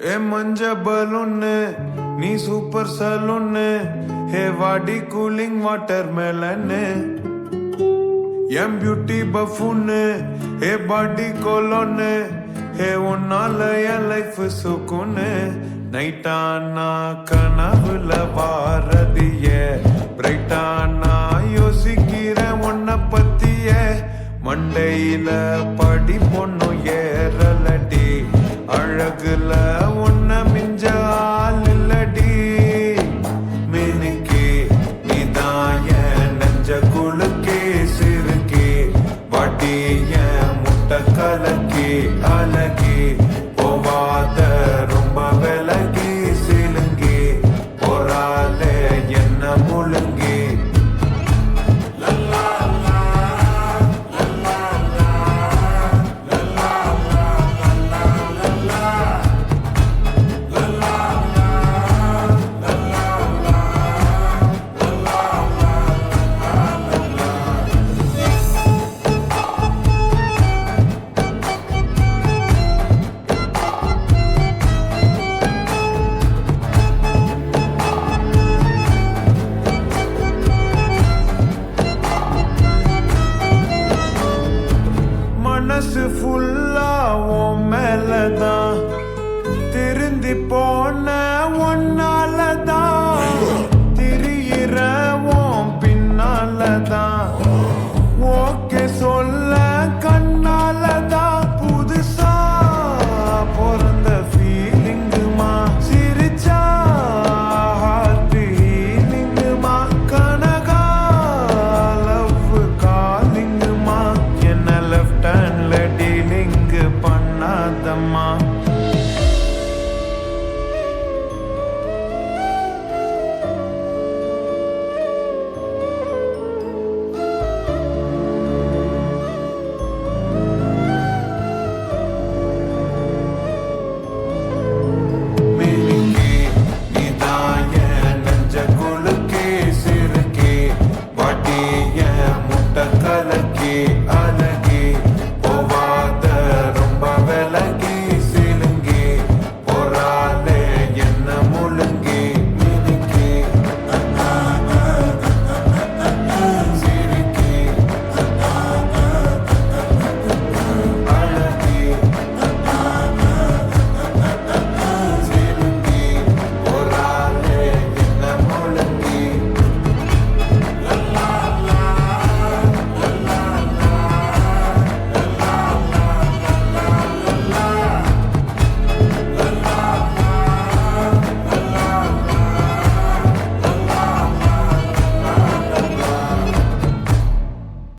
ஏ மஞ்ச பலூன்னு நீ சூப்பர் சலூன்னு ஹே வாடி கூலிங் வாட்டர் மேலன்னு எம் பியூட்டி பஃபூன்னு ஹே பாடி கோலோன்னு ஹே உன்னால என் லைஃப் சுக்குன்னு நைட்டானா கனவுல வாரதிய பிரைட்டானா யோசிக்கிறேன் உன்னை பத்திய மண்டையில படி பொண்ணு ஏறலடி அழகுல உன்ன மிஞ்ச ஆள் இல்லடி மினுக்கி நீதான் என் நெஞ்ச குழுக்கே சிறுக்கி வட்டிய முட்டை கலக்கி அழகி போவாத ரொம்ப விலகி சிலுங்கி போறாலே என்ன முழுங்கி மனசு ஃபுல்லா உன் மேலதான் திருந்தி போ